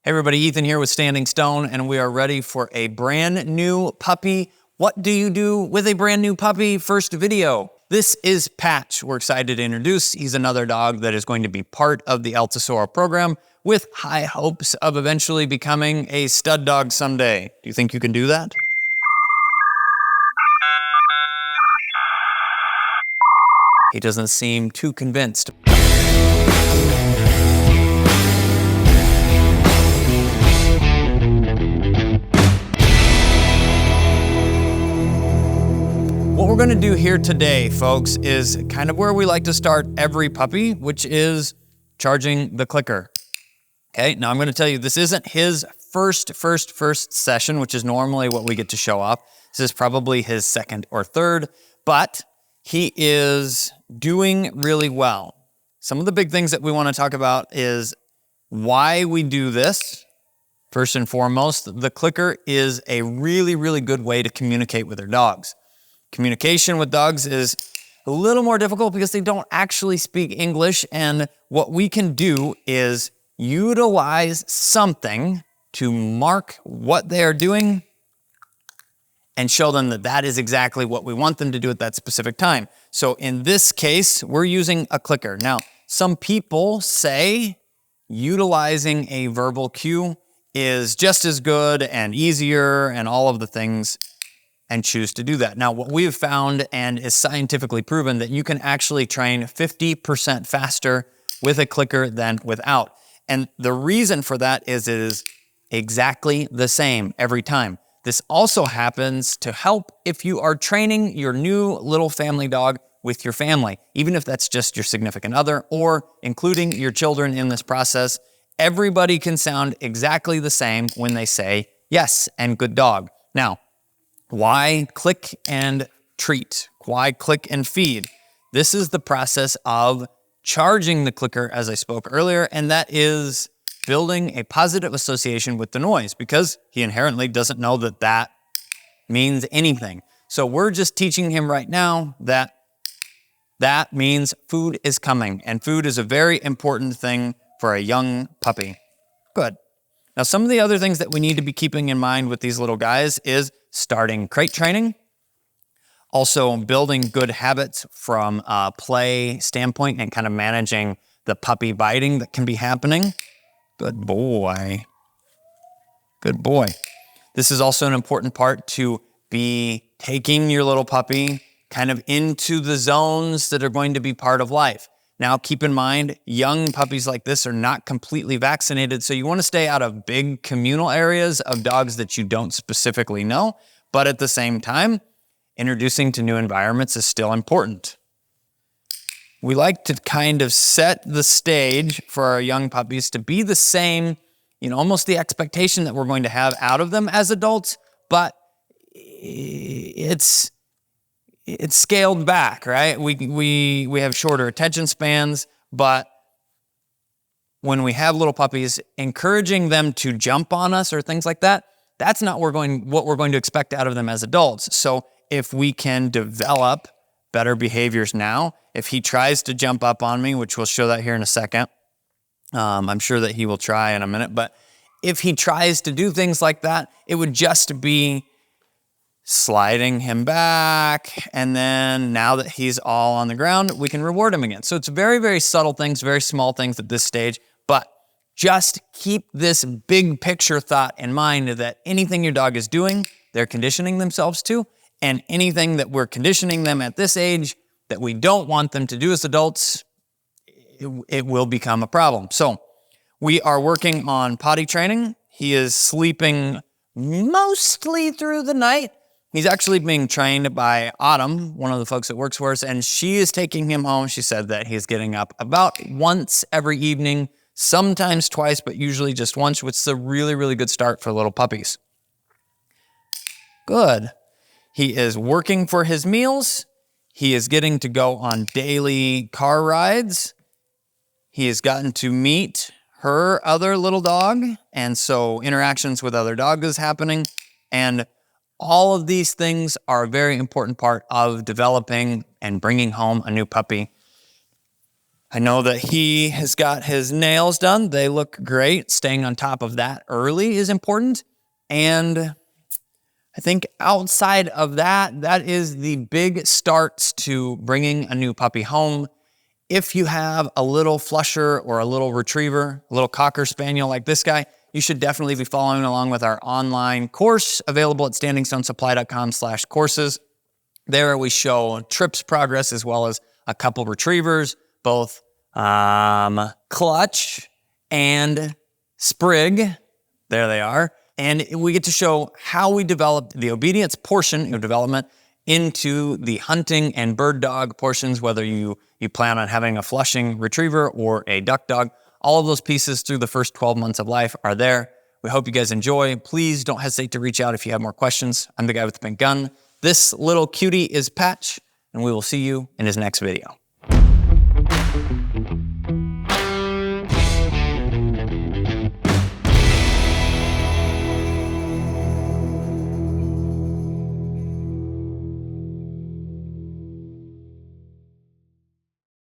Hey everybody, Ethan here with Standing Stone, and we are ready for a brand new puppy. What do you do with a brand new puppy? First video. This is Patch. We're excited to introduce. He's another dog that is going to be part of the Altasora program with high hopes of eventually becoming a stud dog someday. Do you think you can do that? He doesn't seem too convinced. What we're gonna do here today, folks, is kind of where we like to start every puppy, which is charging the clicker. Okay, now I'm gonna tell you, this isn't his first session, which is normally what we get to show off. This is probably his second or third, but he is doing really well. Some of the big things that we wanna talk about is why we do this. First and foremost, the clicker is a really good way to communicate with their dogs. Communication with dogs is a little more difficult because they don't actually speak English, and what we can do is utilize something to mark what they are doing and show them that that is exactly what we want them to do at that specific time. So in this case, we're using a clicker. Now, some people say utilizing a verbal cue is just as good and easier and all of the things, and choose to do that. Now, what we've found and is scientifically proven that you can actually train 50% faster with a clicker than without. And the reason for that is it is exactly the same every time. This also happens to help if you are training your new little family dog with your family, even if that's just your significant other or including your children in this process. Everybody can sound exactly the same when they say yes and good dog. Now, why click and treat? Why click and feed? This is the process of charging the clicker, as I spoke earlier, and that is building a positive association with the noise because he inherently doesn't know that that means anything. So we're just teaching him right now that that means food is coming, and food is a very important thing for a young puppy. Good. Now, some of the other things that we need to be keeping in mind with these little guys is starting crate training, also building good habits from a play standpoint and kind of managing the puppy biting that can be happening. Good boy. Good boy. This is also an important part to be taking your little puppy kind of into the zones that are going to be part of life. Now, keep in mind, young puppies like this are not completely vaccinated, so you want to stay out of big communal areas of dogs that you don't specifically know, but at the same time, introducing to new environments is still important. We like to kind of set the stage for our young puppies to be the same, almost the expectation that we're going to have out of them as adults, but it's scaled back, right? We have shorter attention spans, but when we have little puppies, encouraging them to jump on us or things like that, that's not what we're going to expect out of them as adults. So if we can develop better behaviors now, if he tries to jump up on me, which we'll show that here in a second, I'm sure that he will try in a minute, but if he tries to do things like that, it would just be sliding him back, and then now that he's all on the ground, we can reward him again. So it's very subtle things, very small things at this stage, but just keep this big picture thought in mind that anything your dog is doing, they're conditioning themselves to, and anything that we're conditioning them at this age that we don't want them to do as adults, it will become a problem. So we are working on potty training. He is sleeping mostly through the night. He's actually being trained by Autumn, one of the folks that works for us, and she is taking him home. She said that he's getting up about once every evening, sometimes twice, but usually just once, which is a really good start for little puppies. Good. He is working for his meals. He is getting to go on daily car rides. He has gotten to meet her other little dog, and so interactions with other dogs is happening, and all of these things are a very important part of developing and bringing home a new puppy. I know that he has got his nails done. They look great. Staying on top of that early is important. And I think outside of that, that is the big starts to bringing a new puppy home. If you have a little flusher or a little retriever, a little cocker spaniel like this guy, you should definitely be following along with our online course available at standingstonesupply.com/courses. There we show trips progress as well as a couple retrievers, both Clutch and Sprig. There they are. And we get to show how we developed the obedience portion of development into the hunting and bird dog portions, whether you plan on having a flushing retriever or a duck dog. All of those pieces through the first 12 months of life are there. We hope you guys enjoy. Please don't hesitate to reach out if you have more questions. I'm the guy with the pink gun. This little cutie is Patch, and we will see you in his next video.